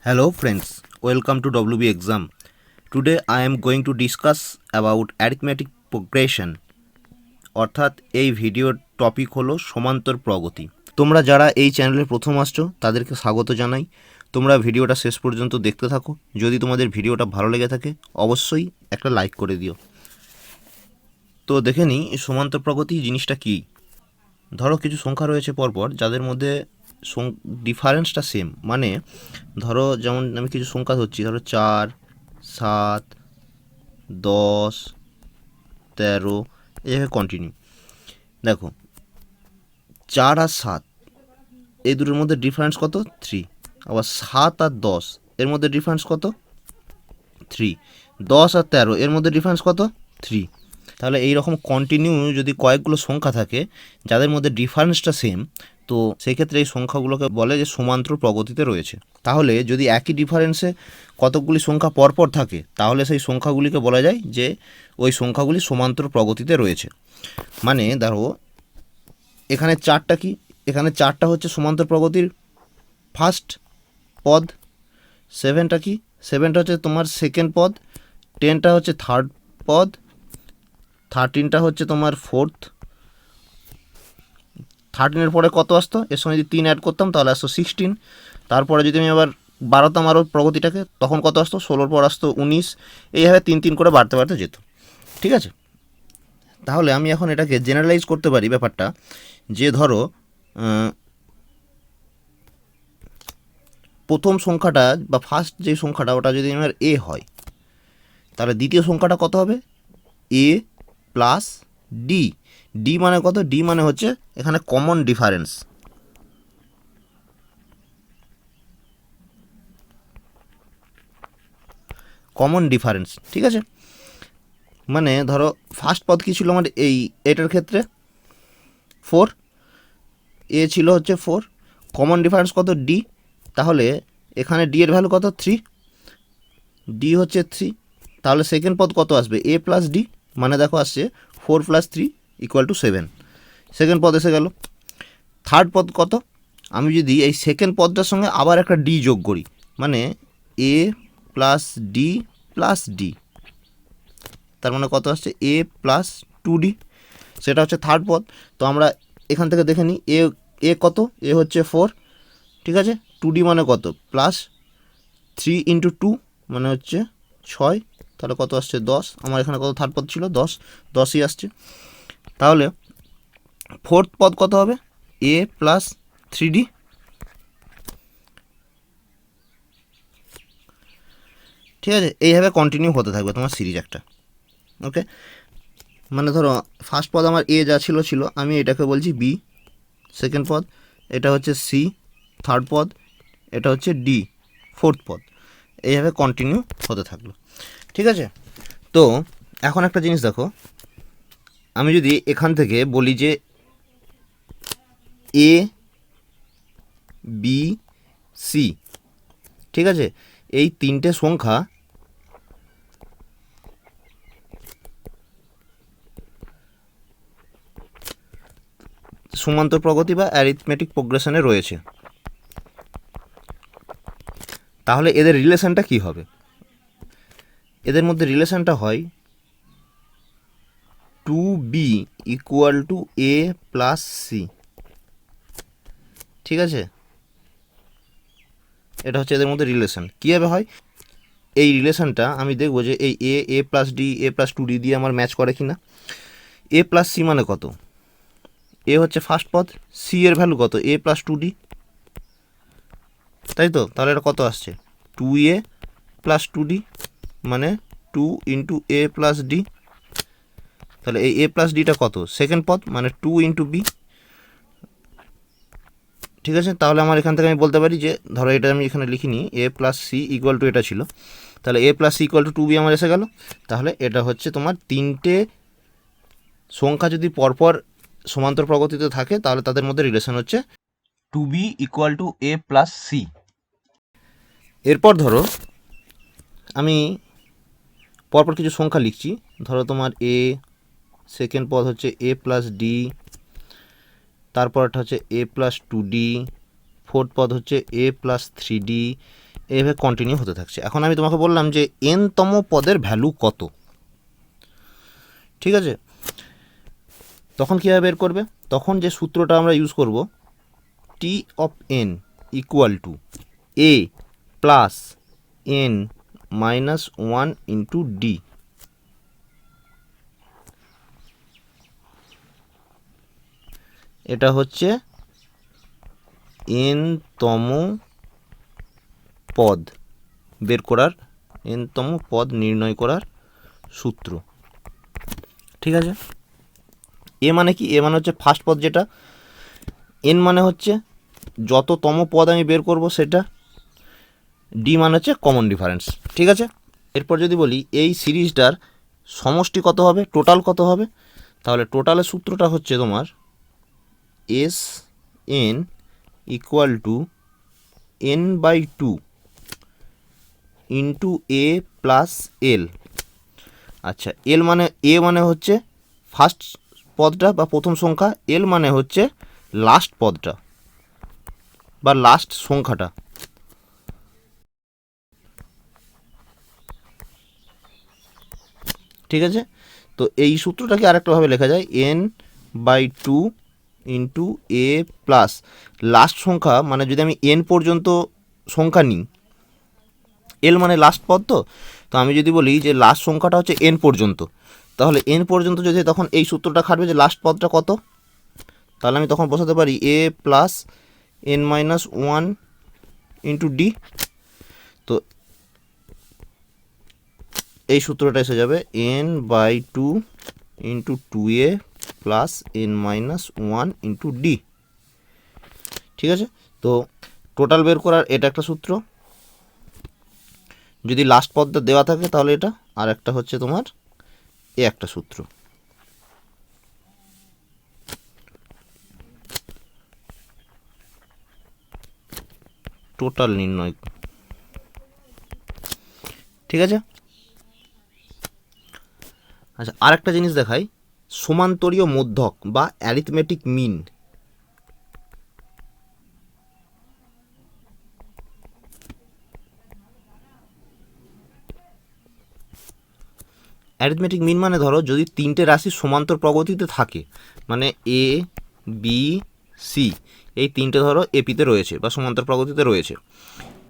Hello friends, welcome to WB exam. Today I am going to discuss about arithmetic progression. অর্থাৎ এই ভিডিওর topic হলো সমান্তর প্রগতি। তোমরা যারা এই চ্যানেলে প্রথম আসছো তাদেরকে স্বাগত জানাই। তোমরা ভিডিওটা শেষ পর্যন্ত দেখতে থাকো। যদি তোমাদের ভিডিওটা ভালো লেগে থাকে অবশ্যই একটা লাইক করে দিও। তো দেখে নিই সমান্তর প্রগতি জিনিসটা কী। ধরো কিছু সংখ্যা রয়েছে পরপর যাদের মধ্যে ডিফারেন্সটা সেম, মানে ধরো যেমন আমি কিছু সংখ্যা ধরছি, ধরো 4, 7, 10, 13, এইভাবে কন্টিনিউ। দেখো 4 আর 7 এই দুটোর মধ্যে ডিফারেন্স কত? 3। আবার 7 আর 10 এর মধ্যে ডিফারেন্স কত? 3। 10 আর 13 এর মধ্যে ডিফারেন্স কত? 3। তাহলে এই রকম কন্টিনিউ যদি কয়েকগুলো সংখ্যা থাকে যাদের মধ্যে ডিফারেন্সটা সেম, তো সেই ক্ষেত্রে এই সংখ্যাগুলোকে বলে যে সমান্তর প্রগতিতে রয়েছে। তাহলে যদি একই ডিফারেন্সে কতকগুলি সংখ্যা পরপর থাকে তাহলে সেই সংখ্যাগুলিকে বলা যায় যে ওই সংখ্যাগুলি সমান্তর প্রগতিতে রয়েছে। মানে ধরো এখানে 4টা কি, এখানে 4টা হচ্ছে সমান্তর প্রগতির ফার্স্ট পদ, 7টা কি, 7টা হচ্ছে তোমার সেকেন্ড পদ, 10টা হচ্ছে থার্ড পদ, 13টা হচ্ছে তোমার ফোর্থ, 13-এর পরে কত আসতো, এর সঙ্গে যদি 3 অ্যাড করতাম তাহলে আসতো 16। তারপরে যদি আমি আবার বাড়াতাম আরও প্রগতিটাকে তখন কত আসতো, 16-র পর আসতো 19। এইভাবে 3 করে বাড়তে বাড়তে যেত। ঠিক আছে, তাহলে আমি এখন এটাকে জেনারেলাইজ করতে পারি ব্যাপারটা, যে ধরো প্রথম সংখ্যাটা বা ফার্স্ট যে সংখ্যাটা ওটা যদি আমার এ হয় তাহলে দ্বিতীয় সংখ্যাটা কত হবে? এ প্লাস ডি। ডি মানে কত? ডি মানে হচ্ছে এখানে কমন ডিফারেন্স। কমন ডিফারেন্স, ঠিক আছে। মানে ধরো ফার্স্ট পদ কী ছিল আমার এটার ক্ষেত্রে 4, এ ছিল হচ্ছে 4, কমন ডিফারেন্স কত? ডি। তাহলে এখানে ডি এর ভ্যালু কত? 3, ডি হচ্ছে 3। তাহলে সেকেন্ড পদ কত আসবে? এ প্লাস ডি, মানে দেখো আসছে 4 + 3 = 7। সেকেন্ড পদ এসে গেল। থার্ড পদ কত? আমি যদি এই সেকেন্ড পদটার সঙ্গে আবার একটা ডি যোগ করি, মানে A plus D plus D, তার মানে কত আসছে? এ প্লাস 2d, সেটা হচ্ছে থার্ড পদ। তো আমরা এখান থেকে দেখে নিই এ কত? এ হচ্ছে 4, ঠিক আছে। 2d মানে কত? প্লাস 3 × 2 মানে হচ্ছে 6, তাহলে কত আসছে? 10। আমার এখানে কত থার্ড পদ ছিল? 10, 10ই আসছে। তাহলে ফোর্থ পদ কত হবে? এ প্লাস 3d। ঠিক আছে, এইভাবে কন্টিনিউ হতে থাকবে তোমার সিরিজ একটা। ওকে, মানে ধরো ফার্স্ট পদ আমার এ যা ছিল ছিল, আমি এটাকে বলছি বি সেকেন্ড পদ, এটা হচ্ছে সি থার্ড পদ, এটা হচ্ছে ডি ফোর্থ পদ। এইভাবে কন্টিনিউ হতে থাকলো। ঠিক আছে, তো এখন একটা জিনিস দেখো, আমি যদি এখান থেকে বলি যে এ বি সি, ঠিক আছে, এই তিনটে সংখ্যা সমান্তর প্রগতি বা অ্যারিথমেটিক প্রোগ্রেশনে রয়েছে, তাহলে এদের রিলেশনটা কি হবে? এদের মধ্যে রিলেশনটা হয় 2b = a + c। ঠিক আছে, এটা হচ্ছে এদের মধ্যে রিলেশন। কীভাবে হয় এই রিলেশনটা? আমি দেখব যে এই এ প্লাস ডি, এ প্লাস 2d দিয়ে আমার ম্যাচ করে কি না। এ প্লাস সি মানে কত? এ হচ্ছে ফার্স্ট পদ, সি এর ভ্যালু কত? এ প্লাস 2d, তাই তো। তাহলে এটা কত আসছে? 2a + 2d, মানে 2 × a + d। তাহলে এই এ প্লাস ডিটা কত? সেকেন্ড পদ, মানে 2 × b। ঠিক আছে, তাহলে আমার এখান থেকে আমি বলতে পারি যে ধরো এটা আমি এখানে লিখিনি, এ প্লাস সি = এটা ছিল, তাহলে এ প্লাস সি = 2b আমার এসে গেল। তাহলে এটা হচ্ছে তোমার তিনটে সংখ্যা যদি পরপর সমান্তর প্রগতিতে থাকে তাহলে তাদের মধ্যে রিলেশন হচ্ছে 2b = a + c। এরপর ধরো আমি পরপর কিছু সংখ্যা লিখছি। ধরো তোমার এ, সেকেন্ড পদ হচ্ছে এ প্লাস ডি, তারপরটা হচ্ছে এ + 2d, ফোর্থ পদ হচ্ছে এ + 3d, এইভাবে কন্টিনিউ হতে থাকছে। এখন আমি তোমাকে বললাম যে এনতম পদের ভ্যালু কত, ঠিক আছে? তখন কীভাবে বের করবে? তখন যে সূত্রটা আমরা ইউজ করব, T of N equal to A plus N minus one into D. এটা হচ্ছে এনতম পদ বের করার, এনতম পদ নির্ণয় করার সূত্র, ঠিক আছে? এ মানে কি? এ মানে হচ্ছে ফার্স্ট পদ যেটা, এন মানে হচ্ছে যততম পদ আমি বের করব সেটা, ডি মানে হচ্ছে কমন ডিফারেন্স, ঠিক আছে? এরপর যদি বলি এই সিরিজটার সমষ্টি কত হবে, টোটাল কত হবে, তাহলে টোটালের সূত্রটা হচ্ছে তোমার S N equal to N by two into A plus L. আচ্ছা, এল মানে, এ মানে হচ্ছে ফার্স্ট পদটা বা প্রথম সংখ্যা, এল মানে হচ্ছে লাস্ট পদটা বা লাস্ট সংখ্যাটা, ঠিক আছে? তো এই সূত্রটাকে আরেকটাভাবে লেখা যায় n by two into A plus last সংখ্যা, মানে যদি আমি এন পর্যন্ত সংখ্যা নিই, এল মানে লাস্ট পদ, তো আমি যদি বলি যে লাস্ট সংখ্যাটা হচ্ছে এন পর্যন্ত, তাহলে এন পর্যন্ত যদি, তখন এই সূত্রটা খাটবে যে লাস্ট পদটা কত, তাহলে আমি তখন বসাতে পারি A plus N minus one into D. তো এই সূত্রটা এসে যাবে N by two into two A plus N minus one into D, ঠিক আছে? তো টোটাল বের করার এটা একটা সূত্র, যদি লাস্ট পদটা দেওয়া থাকে তাহলে এটা, আর একটা হচ্ছে তোমার এ একটা সূত্র। টোটাল নির্ণয়, ঠিক আছে? আচ্ছা, আর একটা জিনিস দেখাই, সমান্তরীয় মধ্যক বা অ্যারিথমেটিক মিন। অ্যারিথমেটিক মিন মানে ধরো যদি তিনটে রাশি সমান্তর প্রগতিতে থাকে, মানে এ বি সি, এই তিনটে ধরো এপিতে রয়েছে বা সমান্তর প্রগতিতে রয়েছে,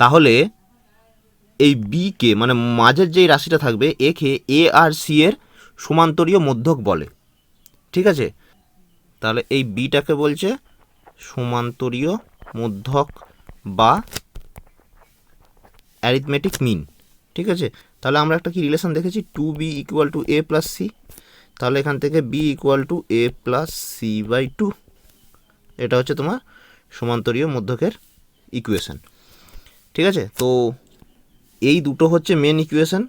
তাহলে এই বিকে মানে মাঝের যেই রাশিটা থাকবে একে এ আর সি এর সমান্তরীয় মধ্যক বলে, ঠিক আছে? তাহলে এই বিটাকে বলছে সমান্তরীয় মধ্যক বা অ্যারিথমেটিক মিন, ঠিক আছে? তাহলে আমরা একটা কি রিলেশন দেখেছি, two b equal to A plus c, তাহলে এখান থেকে b equal to A plus c by two, এটা হচ্ছে তোমার সমান্তরীয় মধ্যকের ইকুয়েশন, ঠিক আছে? তো এই দুটো হচ্ছে মেন ইকুয়েশন,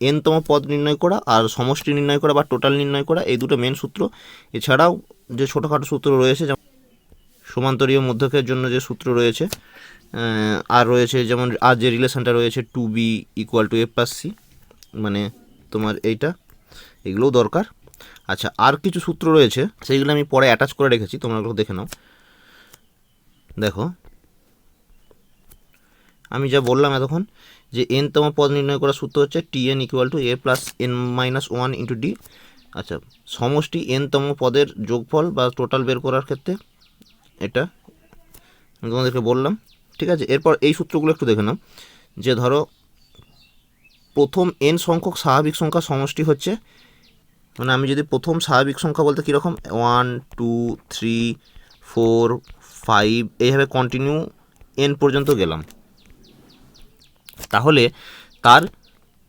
এনতম পদ নির্ণয় করা আর সমষ্টি নির্ণয় করা বা টোটাল নির্ণয় করা, এই দুটো মেন সূত্র। এছাড়াও যে ছোটোখাটো সূত্র রয়েছে, যেমন সমান্তরীয় মধ্যকের জন্য যে সূত্র রয়েছে, আর রয়েছে যেমন আর যে রিলেশনটা রয়েছে two b equal to A plus c, মানে তোমার এইটা, এগুলোও দরকার। আচ্ছা, আর কিছু সূত্র রয়েছে, সেইগুলো আমি পরে অ্যাটাচ করে রেখেছি, তোমরা ওগুলো দেখে নাও। দেখো, আমি যা বললাম এতক্ষণ যে এনতম পদ নির্ণয় করার সূত্র হচ্ছে T N equal to A plus N minus one into D. আচ্ছা, সমষ্টি এনতম পদের যোগফল বা টোটাল বের করার ক্ষেত্রে এটা আমি তোমাদেরকে বললাম, ঠিক আছে? এরপর এই সূত্রগুলো একটু দেখে নাও, যে ধরো প্রথম এন সংখ্যক স্বাভাবিক সংখ্যা সমষ্টি হচ্ছে, মানে আমি যদি প্রথম স্বাভাবিক সংখ্যা বলতে কীরকম, 1 2 3 4 5 এইভাবে কন্টিনিউ এন পর্যন্ত গেলাম, তাহলে তার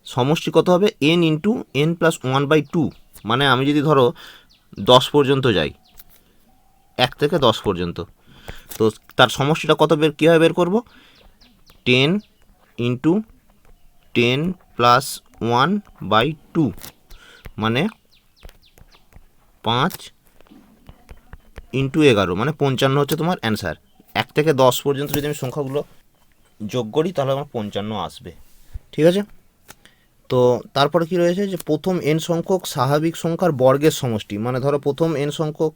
সমষ্টি কত হবে, n into n plus one by two. মানে আমি যদি ধরো 10 পর্যন্ত যাই, 1 থেকে 10 পর্যন্ত, তো তার সমষ্টিটা কত কীভাবে বের করব, 10 into 10 plus one by two, মানে 5 ইন্টু 11, মানে 55 হচ্ছে তোমার অ্যান্সার। 1 থেকে 10 পর্যন্ত যদি আমি সংখ্যাগুলো যোগ করি তাহলে আমার 55 আসবে, ঠিক আছে? তো তারপরে কি রয়েছে, যে প্রথম এন সংখ্যক স্বাভাবিক সংখ্যার বর্গের সমষ্টি, মানে ধরো প্রথম এন সংখ্যক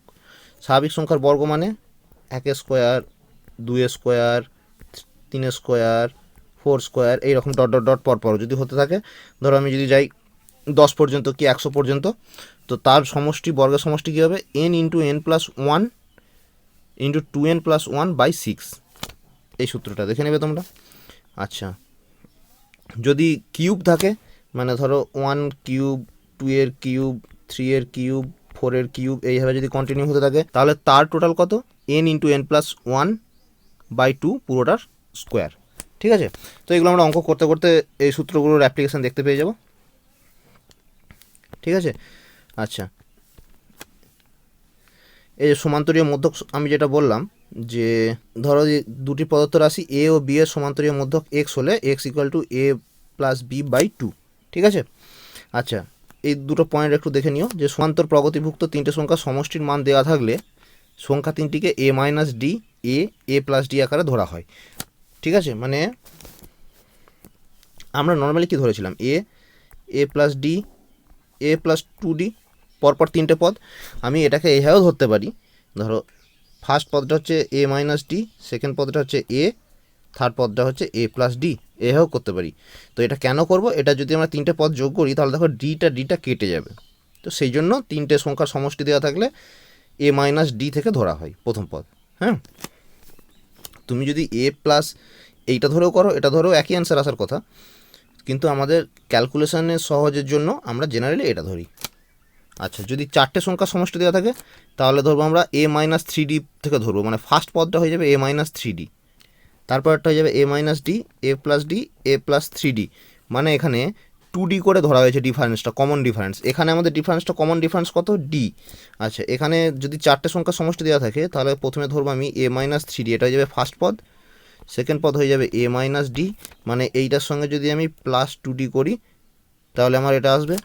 স্বাভাবিক সংখ্যার বর্গ মানে 1 স্কোয়ার, 2 স্কোয়ার, 3 স্কোয়ার, 4 স্কোয়ার এইরকম ডট ডট ডট পরপর যদি হতে থাকে, ধরো আমি যদি যাই 10 পর্যন্ত কি 100 পর্যন্ত, তো তার সমষ্টি বর্গের সমষ্টি কী হবে, n into n plus 1 into 2n plus 1/6। এই সূত্রটা দেখে নেবে তোমরা। আচ্ছা, যদি কিউব থাকে মানে ধরো 1 কিউব, 2 এর কিউব, 3 এর কিউব, 4 এর কিউব, এইভাবে যদি কন্টিনিউ হতে থাকে তাহলে তার টোটাল কত, n ইন্টু n প্লাস 1/2 পুরোটার স্কোয়ার। ঠিক আছে, তো এগুলো আমরা অঙ্ক করতে করতে এই সূত্রগুলোর অ্যাপ্লিকেশান দেখতে পেয়ে যাব। ঠিক আছে, আচ্ছা, এই যে সমান্তরীয় মধ্যক আমি যেটা বললাম যে ধরো যে দুটি প্রদত্ত রাশি এ ও বি এর সমান্তরীয় মধ্যক এক্স হলে x equal to a plus b/2। ঠিক আছে, আচ্ছা, এই দুটো পয়েন্ট একটু দেখে নিও যে সমান্তর প্রগতিভুক্ত তিনটে সংখ্যা সমষ্টির মান দেওয়া থাকলে সংখ্যা তিনটিকে a minus D, a plus D আকারে ধরা হয়। ঠিক আছে, মানে আমরা নর্মালি কি ধরেছিলাম, a plus D, a plus 2d, পরপর তিনটে পদ। আমি এটাকে এইভাবেও ধরতে পারি, ধরো ফার্স্ট পদটা হচ্ছে a মাইনাস ডি, সেকেন্ড পদটা হচ্ছে a, থার্ড পদটা হচ্ছে a প্লাস ডি, এভাবেও করতে পারি। তো এটা কেন করব, এটা যদি আমরা তিনটে পদ যোগ করি তাহলে দেখো ডিটা কেটে যাবে। তো সেই জন্য তিনটে সংখ্যার সমষ্টি দেওয়া থাকলে a মাইনাস ডি থেকে ধরা হয় প্রথম পদ। হ্যাঁ, তুমি যদি a প্লাস এইটা ধরেও করো, এটা ধরেও একই অ্যান্সার আসার কথা, কিন্তু আমাদের ক্যালকুলেশনের সহজের জন্য আমরা জেনারেলি এটা ধরি। আচ্ছা, যদি চারটে সংখ্যা সমষ্টি দেওয়া থাকে তাহলে ধরবো আমরা a মাইনাস 3d থেকে ধরবো, মানে ফার্স্ট পদটা হয়ে যাবে a মাইনাস 3d, তারপরটা হয়ে যাবে a minus D, a plus D, a plus 3d, মানে এখানে 2d করে ধরা হয়েছে ডিফারেন্সটা, কমন ডিফারেন্স। এখানে আমাদের ডিফারেন্সটা কমন ডিফারেন্স কত, d। আচ্ছা, এখানে যদি চারটে সংখ্যা সমষ্টি দেওয়া থাকে তাহলে প্রথমে ধরবো আমি a মাইনাস 3d, এটা হয়ে যাবে ফার্স্ট পদ, সেকেন্ড পদ হয়ে যাবে a মাইনাস ডি, মানে এইটার সঙ্গে যদি আমি প্লাস 2d করি তাহলে আমার এটা আসবে।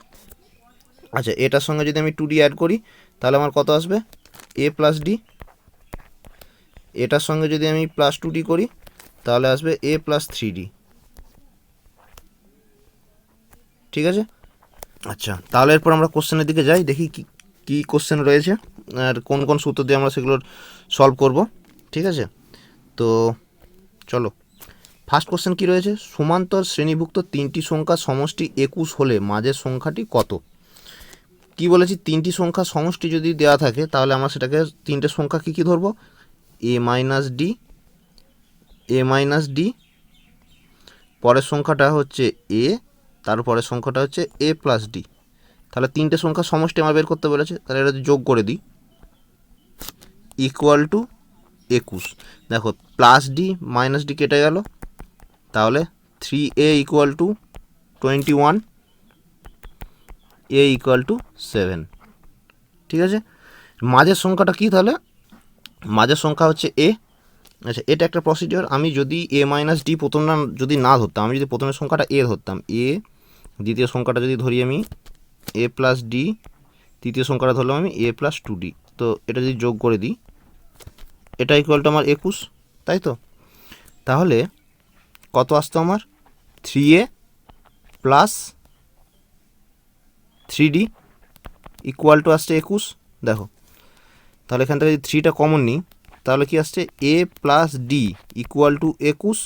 আচ্ছা, এটার সঙ্গে যদি আমি 2d অ্যাড করি তাহলে আমার কত আসবে, a প্লাস ডি, এটার সঙ্গে যদি আমি প্লাস 2d করি তাহলে আসবে a প্লাস 3d। ঠিক আছে, আচ্ছা, তাহলে এরপর আমরা কোশ্চেনের দিকে যাই, দেখি কি কোশ্চেন রয়েছে আর কোন কোন সূত্র দিয়ে আমরা সেগুলো সলভ করব। ঠিক আছে, তো চলো, ফার্স্ট কোশ্চেন কি রয়েছে, সমান্তর শ্রেণীভুক্ত তিনটি সংখ্যা সমষ্টি 21 হলে মাঝের সংখ্যাটি কত। কি বলেছি, তিনটি সংখ্যা সমষ্টি যদি দেওয়া থাকে তাহলে আমরা সেটাকে তিনটে সংখ্যা কী ধরবো, a minus D, a minus D, পরের সংখ্যাটা হচ্ছে a, তারপরের সংখ্যাটা হচ্ছে a প্লাস ডি। তাহলে তিনটে সংখ্যা সমষ্টি আমার বের করতে বলেছে, তাহলে এটা যোগ করে দিই, ইকুয়াল টু 21। দেখো প্লাস ডি মাইনাস ডি কেটে গেল, তাহলে 3a equal to 21, a equal to 7। ঠিক আছে, মাঝের সংখ্যাটা কি, তাহলে মাঝের সংখ্যা হচ্ছে a। আচ্ছা, এটা একটা প্রসিডিওর, আমি যদি a মাইনাস ডি প্রথম যদি না ধরতাম, আমি যদি প্রথমের সংখ্যাটা a ধরতাম, a, দ্বিতীয় সংখ্যাটা যদি ধরি আমি a প্লাস ডি, তৃতীয় সংখ্যাটা ধরলাম আমি a প্লাস 2d, তো এটা যদি যোগ করে দিই এটা ইকুয়াল টু আমার 21, তাই তো। তাহলে কত আসতো আমার, 3a plus 3d equal to আসছে 21। দেখো, তাহলে এখান থেকে যদি 3টা কমন নিই তাহলে কি আসছে, a plus D equal two 21,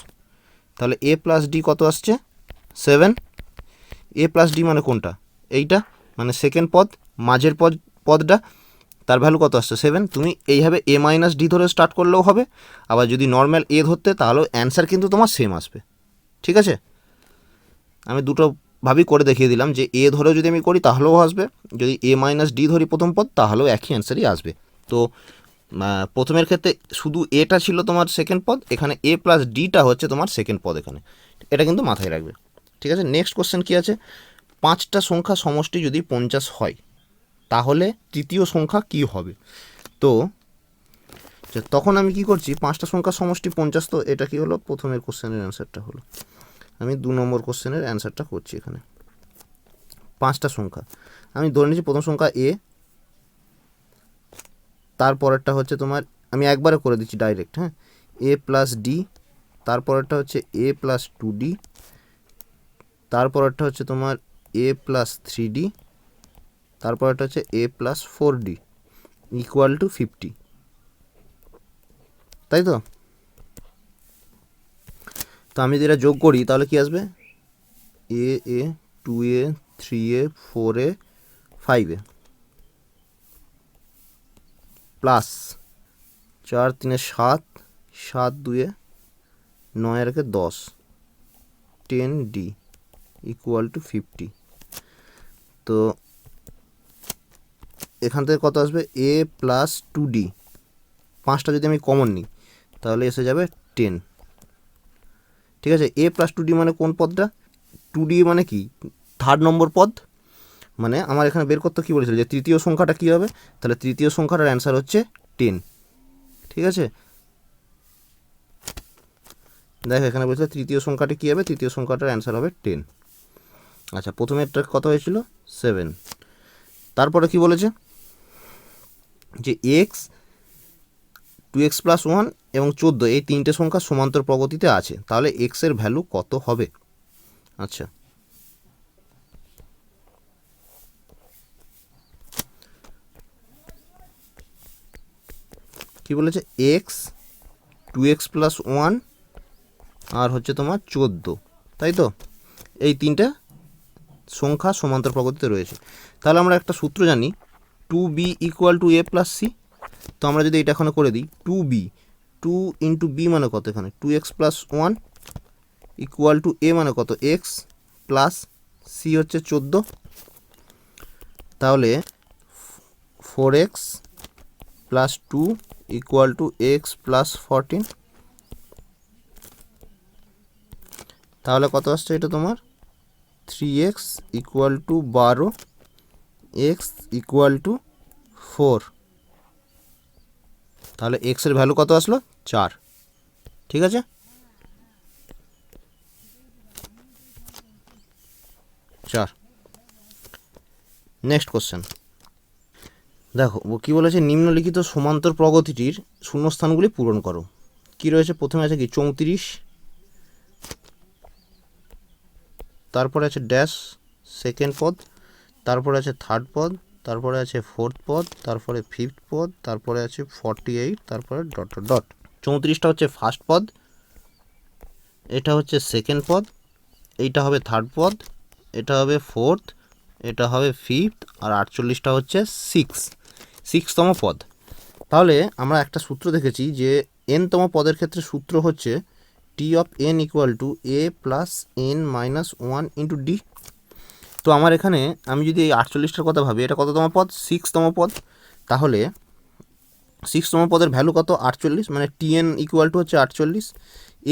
তাহলে a প্লাস ডি কত আসছে, 7। a প্লাস ডি মানে কোনটা, এইটা, মানে সেকেন্ড পদ, মাঝের পদটা, তার ভ্যালু কত আসছে, 7। তুমি এইভাবে a মাইনাস ডি ধরে স্টার্ট করলেও হবে, আবার যদি নর্মাল a ধরতে তাহলেও অ্যান্সার কিন্তু তোমার সেম আসবে। ঠিক আছে, আমি দুটো ভাবেই করে দেখিয়ে দিলাম যে a ধরেও যদি আমি করি তাহলেও আসবে, যদি a মাইনাস ডি ধরি প্রথম পদ তাহলেও একই অ্যান্সারই আসবে। তো প্রথমের ক্ষেত্রে শুধু এটা ছিল তোমার সেকেন্ড পদ, এখানে a প্লাস ডিটা হচ্ছে তোমার সেকেন্ড পদ এখানে, এটা কিন্তু মাথায় রাখবে। ঠিক আছে, নেক্সট কোশ্চেন কী আছে, পাঁচটা সংখ্যা সমষ্টি যদি 50 হয় তাহলে তৃতীয় সংখ্যা কি হবে। তো তখন আমি কি করছি, পাঁচটা সংখ্যা সমষ্টি 50, তো এটা কি হলো, প্রথমের কোশ্চেনের অ্যান্সারটা হলো, আমি 2 নম্বর কোশ্চেনের অ্যান্সারটা করছি এখানে। পাঁচটা সংখ্যা আমি ধরে নিচ্ছি, প্রথম সংখ্যা a, তারপরেরটা হচ্ছে তোমার, আমি একবারে করে দিচ্ছি ডাইরেক্ট, হ্যাঁ, a প্লাস ডি, তারপরেরটা হচ্ছে a প্লাস 2d, তারপরেরটা হচ্ছে তোমার a প্লাস 3d, তারপরেরটা হচ্ছে a plus 4d equal two 50, তাই তো। তো আমি যদি এটা যোগ করি তাহলে কি আসবে, এ 2a 3a 4a 5a plus 4 3 7 7 2 9 10 10d equal to 50। তো এখান থেকে কত আসবে, a প্লাস 2d, 5টা যদি আমি কমন নিই তাহলে এসে যাবে 10। ঠিক আছে, a প্লাস 2d মানে কোন পদটা, 2d মানে কি, থার্ড নম্বর পদ। মানে আমার এখানে বের করতে কী বলেছিল যে তৃতীয় সংখ্যাটা কী হবে, তাহলে তৃতীয় সংখ্যাটার অ্যান্সার হচ্ছে 10। ঠিক আছে, দেখো এখানে বলছে তৃতীয় সংখ্যাটি কী হবে, তৃতীয় সংখ্যাটার অ্যান্সার হবে 10। আচ্ছা, প্রথমে একটা কত হয়েছিল 7, তারপরে কি বলেছে যে এক্স 2x প্লাস 1 এবং 14 এই তিনটে সংখ্যা সমান্তর প্রগতিতে আছে, তাহলে এক্সের ভ্যালু কত হবে। আচ্ছা, কি বলেছে, এক্স 2x প্লাস 1 আর হচ্ছে তোমার 14, তাই তো, এই তিনটা সংখ্যা সমান্তর প্রগতিতে রয়েছে। তাহলে আমরা একটা সূত্র জানি, 2b equal to a plus c. তো আমরা যদি এটা এখানে করে দিই, 2b 2 ইন্টু বি মানে কত, এখানে 2x plus 1 equal to a মানে কত, x প্লাস সি হচ্ছে 14, তাহলে 4x plus 2 equal to x plus 14। তাহলে কত আসছে এটা তোমার, 3x equal to 12, x equal to 4। তাহলে এক্সের ভ্যালু কত আসলো, 4। ঠিক আছে, নেক্সট কোশ্চেন দেখো কি বলেছে, নিম্নলিখিত সমান্তর প্রগতিটির শূন্যস্থানগুলি পূরণ করো। কি রয়েছে, প্রথমে আছে কি 34, তারপরে আছে ড্যাশ সেকেন্ড পদ, তারপরে আছে থার্ড পদ, তারপরে আছে ফোর্থ পদ, তারপরে ফিফথ পদ, তারপরে আছে 48, তারপরে ডট ডট ডট। 34টা হচ্ছে ফার্স্ট পদ, এটা হচ্ছে সেকেন্ড পদ, এইটা হবে থার্ড পদ, এটা হবে ফোর্থ, এটা হবে ফিফথ, আর 48টা হচ্ছে সিক্সতম পদ। তাহলে আমরা একটা সূত্র দেখেছি যে এনতম পদের ক্ষেত্রে সূত্র হচ্ছে T of N equal to A plus N minus 1 into D. তো আমার এখানে আমি যদি এই 48টার কথা ভাবি, এটা কততম পদ, সিক্সতম পদ। তাহলে সিক্সতম পদের ভ্যালু কত, 48, মানে টিএন ইকুয়াল টু হচ্ছে 48।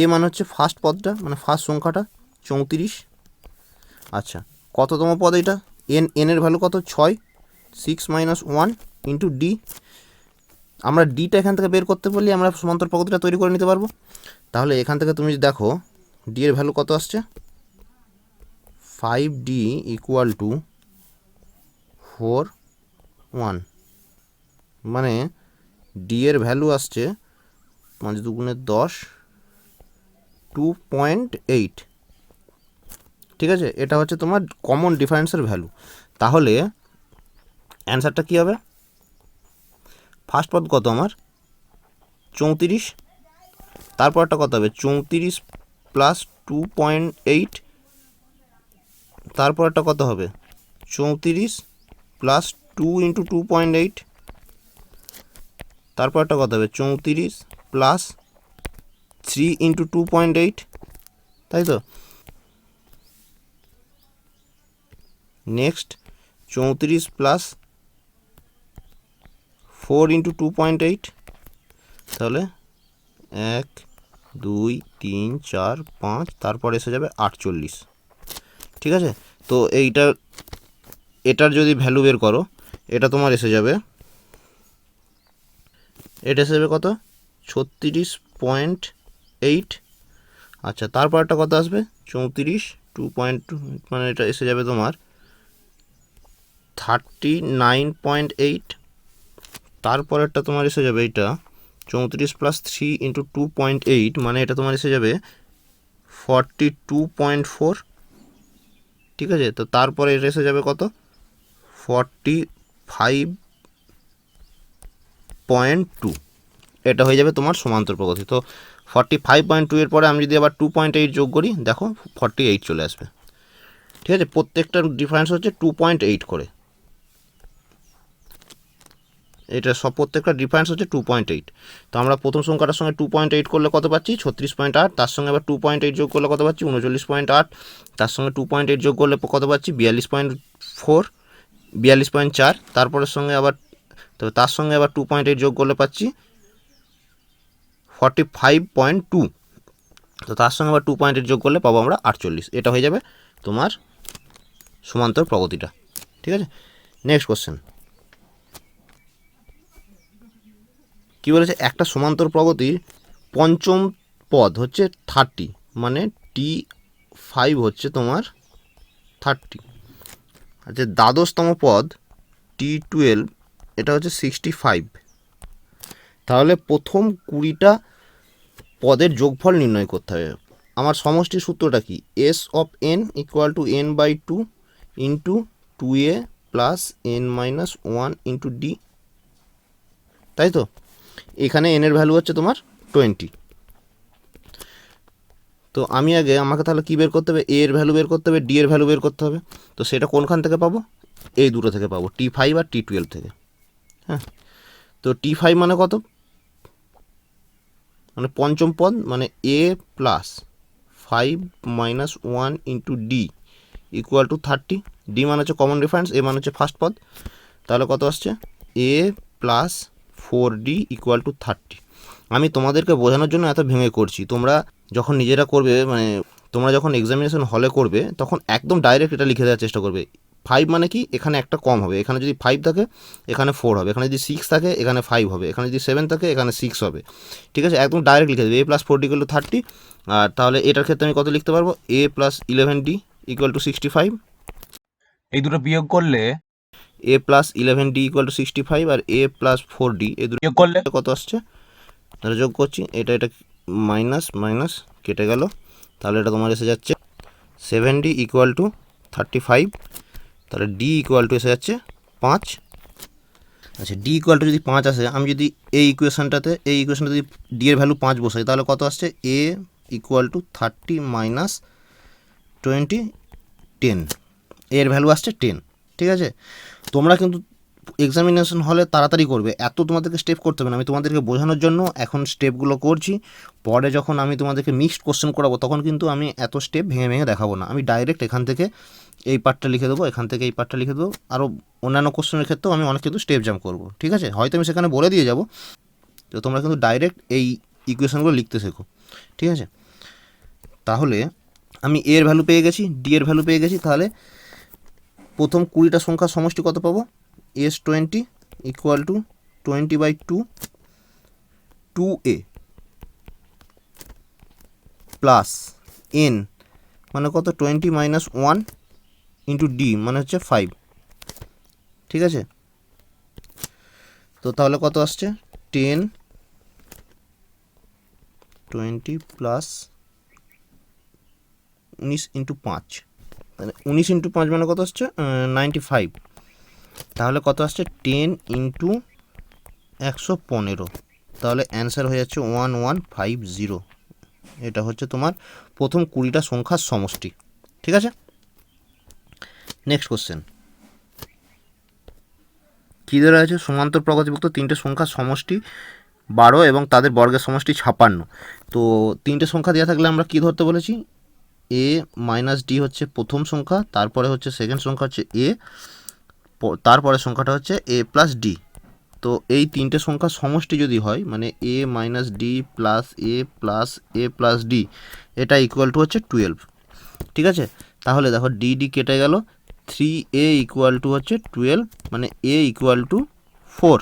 এ মানে হচ্ছে ফার্স্ট পদটা, মানে ফার্স্ট সংখ্যাটা 34। আচ্ছা, কততম পদ এটা, এনের ভ্যালু কত, 6, 6 মাইনাস 1 ইন্টু ডি। আমরা ডিটা এখান থেকে বের করতে পারলে আমরা সমান্তর প্রগতিটা তৈরি করে নিতে পারবো। তাহলে এখান থেকে তুমি দেখো ডি এর ভ্যালু কত আসছে, 5d ইকুয়াল টু 4 1, মানে ডি এর ভ্যালু আসছে 5 দুগুণে 10, 2.8। ঠিক আছে, এটা হচ্ছে তোমার কমন ডিফারেন্সের ভ্যালু। তাহলে অ্যান্সারটা কী হবে, ফার্স্ট পদ কত আমার 34, তারপরটা কত হবে 34 প্লাস 2.8, তারপরটা কত হবে 34 প্লাস 2 ইন্টু 2.8, তারপরটা কত হবে 34 প্লাস 3 ইন্টু 2.8, তাই তো। নেক্সট 34 প্লাস 4 ইন্টু 2.8, তাহলে 1 2 3 4 5, তারপর এসে যাবে 48। ঠিক আছে, তো এটার যদি ভ্যালু বের করো, এটা তোমার এসে যাবে, এটা এসে যাবে কত 36.8। আচ্ছা, তারপরটা কত আসবে 34 2.2, মানে এটা এসে যাবে তোমার 39.8। তারপরেরটা তোমার এসে যাবে এটা 34 প্লাস 3 ইন্টু 2.8, মানে এটা তোমার এসে যাবে 42.4। ঠিক আছে, তো তারপরে এটা এসে যাবে কত 45.2, এটা হয়ে যাবে তোমার সমান্তর প্রগতি। তো 45.2 এর পরে আমি যদি আবার 2.8 যোগ করি, দেখো 48 চলে আসবে। ঠিক আছে, প্রত্যেকটা ডিফারেন্স হচ্ছে 2.8 করে, এটা সব প্রত্যেকটা ডিফারেন্স হচ্ছে 2.8। তো আমরা প্রথম সংখ্যাটার সঙ্গে 2.8 করলে কত পাচ্ছি? 36.8। তার সঙ্গে আবার 2.8 যোগ করলে কত পাচ্ছি? 39.8। তার সঙ্গে 2.8 যোগ করলে কত পাচ্ছি? 42.4, 42.4। তারপরের সঙ্গে আবার, তো তার সঙ্গে আবার 2.8 যোগ করলে পাচ্ছি 45.2। তো তার সঙ্গে আবার 2.8 যোগ করলে পাবো আমরা 48। এটা হয়ে যাবে তোমার সমান্তর প্রগতিটা। ঠিক আছে, নেক্সট কোশ্চেন কী বলেছে? একটা সমান্তর প্রগতির পঞ্চম পদ হচ্ছে 30, মানে T5 হচ্ছে তোমার 30। আচ্ছা, দ্বাদশতম পদ T12, এটা হচ্ছে 65। তাহলে প্রথম 20টা পদের যোগফল নির্ণয় করতে হবে। আমার সমষ্টির সূত্রটা কি? S of N equal to N by 2 into 2a plus N minus 1 into d, তাই তো? এখানে এন এর ভ্যালু হচ্ছে তোমার 20। তো আমাকে তাহলে কী বের করতে হবে? এ এর ভ্যালু বের করতে হবে, ডি এর ভ্যালু বের করতে হবে। তো সেটা কোনখান থেকে পাবো? এই দুটো থেকে পাবো, T5 আর T12 থেকে। হ্যাঁ, তো T5 মানে কত? মানে পঞ্চম পদ, মানে A plus 5 minus 1 into D equal to 30। D মানে হচ্ছে কমন রেফারেন্স, এ মানে হচ্ছে ফার্স্ট পদ। তাহলে কত আসছে? এ প্লাস 4d ইকুয়াল টু 30। আমি তোমাদেরকে বোঝানোর জন্য এত ভেঙে করছি, তোমরা যখন নিজেরা করবে, মানে তোমরা যখন এক্সামিনেশন হলে করবে, তখন একদম ডাইরেক্ট এটা লিখে দেওয়ার চেষ্টা করবে। 5 মানে কি? এখানে একটা কম হবে, এখানে যদি 5 থাকে এখানে 4 হবে, এখানে যদি 6 থাকে এখানে 5 হবে, এখানে যদি 7 থাকে এখানে 6 হবে। ঠিক আছে, একদম ডাইরেক্ট লিখে দেবে, A plus 4d equal to 30। আর তাহলে এটার ক্ষেত্রে আমি কত লিখতে পারবো? A plus 11d equal to 65। এই দুটো বিয়োগ করলে A plus 11d equal to 65 আর এ প্লাস 4d, এই দুটো বিয়োগ করলে কত আসছে? তাহলে যোগ করছি, এটা মাইনাস মাইনাস কেটে গেল, তাহলে এটা তোমার এসে যাচ্ছে 7d ইকুয়াল টু 35। তাহলে ডি ইকুয়াল টু এসে যাচ্ছে 5। আচ্ছা, ডি ইকুয়াল টু যদি 5 আসে, আমি যদি এই ইকুয়েশনটাতে যদি ডি এর ভ্যালু 5 বসাই, তাহলে কত আসছে? এ ইকুয়াল টু 30 মাইনাস 20, 10। এর ভ্যালু আসছে 10। ঠিক আছে, তোমরা কিন্তু এক্সামিনেশন হলে তাড়াতাড়ি করবে, এত তোমাদেরকে স্টেপ করতে হবে না। আমি তোমাদেরকে বোঝানোর জন্য এখন স্টেপগুলো করছি, পরে যখন আমি তোমাদেরকে মিক্সড কোশ্চেন করাবো তখন কিন্তু আমি এত স্টেপ ভেঙে ভেঙে দেখাবো না। আমি ডাইরেক্ট এখান থেকে এই পার্টটা লিখে দেবো, এখান থেকে এই পার্টটা লিখে দেবো। আরও অন্যান্য কোশ্চেনের ক্ষেত্রেও আমি অনেক কিন্তু স্টেপ জাম্প করবো। ঠিক আছে, হয়তো আমি সেখানে বলে দিয়ে যাবো, তো তোমরা কিন্তু ডাইরেক্ট এই ইকুয়েশনগুলো লিখতে শেখো। ঠিক আছে, তাহলে আমি এ এর ভ্যালু পেয়ে গেছি, ডি এর ভ্যালু পেয়ে গেছি। তাহলে প্রথম 20টা সংখ্যার সমষ্টি কত পাবো? S 20 equal to 20/2 2a plus N মানে কত? 20 মাইনাস 1 ইন্টু ডি মানে হচ্ছে 5। ঠিক আছে, তো তাহলে কত আসছে? 10 20 প্লাস 19 ইন্টু 5, মানে 19 ইন্টু 5 মানে কত আসছে? 95। তাহলে কত আসছে? 10 ইন্টু 115। তাহলে অ্যান্সার হয়ে যাচ্ছে 1150। এটা হচ্ছে তোমার প্রথম 20টা সংখ্যার সমষ্টি। ঠিক আছে, নেক্সট কোশ্চেন কী দেওয়া আছে? সমান্তর প্রগতিভুক্ত 3টে সংখ্যার সমষ্টি 12 এবং তাদের বর্গের সমষ্টি 56। তো 3টে সংখ্যা দেওয়া থাকলে আমরা কী ধরতে বলেছি? এ মাইনাস ডি হচ্ছে প্রথম সংখ্যা, তারপরে হচ্ছে সেকেন্ড সংখ্যা হচ্ছে এ, তারপরে সংখ্যাটা হচ্ছে এ প্লাস ডি। তো এই 3টে সংখ্যার সমষ্টি যদি হয়, মানে এ মাইনাস ডি প্লাস এ প্লাস ডি, এটা ইকুয়াল টু হচ্ছে 12। ঠিক আছে, তাহলে দেখো ডি ডি কেটে গেল, 3a ইকুয়াল টু হচ্ছে 12, মানে এ ইকুয়াল টু 4।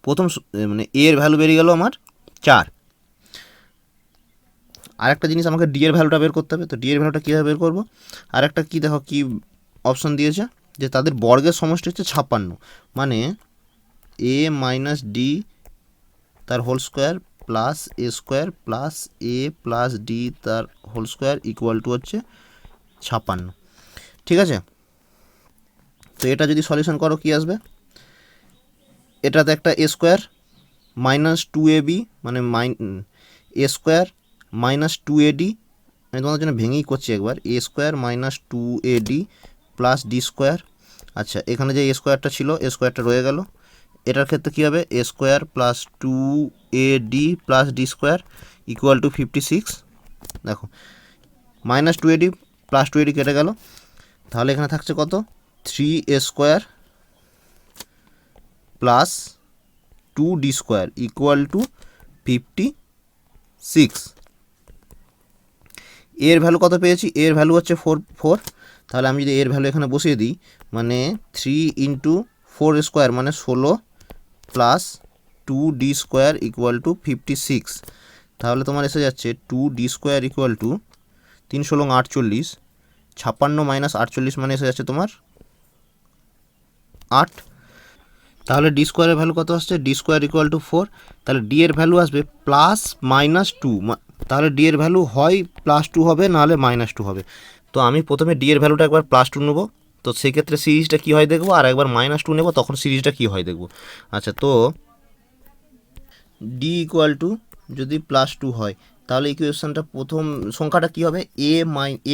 প্রথম মানে এ এর ভ্যালু বেরিয়ে গেল আমার 4। আরেকটা জিনিস, আমাকে ডি এর ভ্যালুটা বের করতে হবে। তো ডি এর ভ্যালুটা কীভাবে বের করবো? আরেকটা কি দেখো কি অপশন দিয়েছে, যে তাদের বর্গের সমষ্টি হচ্ছে 56, মানে এ মাইনাস ডি তার হোল স্কোয়ার প্লাস এ স্কোয়ার প্লাস এ প্লাস ডি তার হোল স্কোয়ার ইকুয়াল টু হচ্ছে 56। ঠিক আছে, তো এটা যদি সলিউশন করো কি আসবে? এটাতে একটা এ স্কোয়ার মাইনাস 2ab, মানে A square minus two AD, আমি তোমাদের জন্য ভেঙেই করছি একবার, A square minus two AD plus D square. আচ্ছা, এখানে যে এ স্কোয়ারটা ছিল এ স্কোয়ারটা রয়ে গেল। এটার ক্ষেত্রে কী হবে, A square plus two A D plus D square equal to 56। দেখো minus two AD plus two AD কেটে গেল, তাহলে এখানে থাকছে কত, three A square plus two D square equal to 56। এর ভ্যালু কত পেয়েছি, এর ভ্যালু হচ্ছে ফোর। তাহলে আমি যদি এর ভ্যালু এখানে বসিয়ে দিই, মানে থ্রি ইন্টু ফোর স্কোয়ার মানে 16 plus two D square equal to 56। তাহলে তোমার এসে যাচ্ছে two D square equal to 3 ষোলো 48, 56 মাইনাস 48 মানে এসে যাচ্ছে তোমার 8। তাহলে ডি স্কোয়ারের ভ্যালু কত আসছে, ডি স্কোয়ার ইকুয়াল টু 4। তাহলে ডি এর ভ্যালু আসবে প্লাস মাইনাস টু, তাহলে ডি এর ভ্যালু হয় প্লাস টু হবে, নাহলে মাইনাস টু হবে। তো আমি প্রথমে ডি এর ভ্যালুটা একবার প্লাস টু নেবো, তো সেক্ষেত্রে সিরিজটা কী হয় দেখবো, আর একবার মাইনাস টু নেবো, তখন সিরিজটা কী হয় দেখবো। আচ্ছা, তো ডি ইকুয়াল টু যদি প্লাস টু হয়, তাহলে ইকুয়েশনটা প্রথম সংখ্যাটা কী হবে,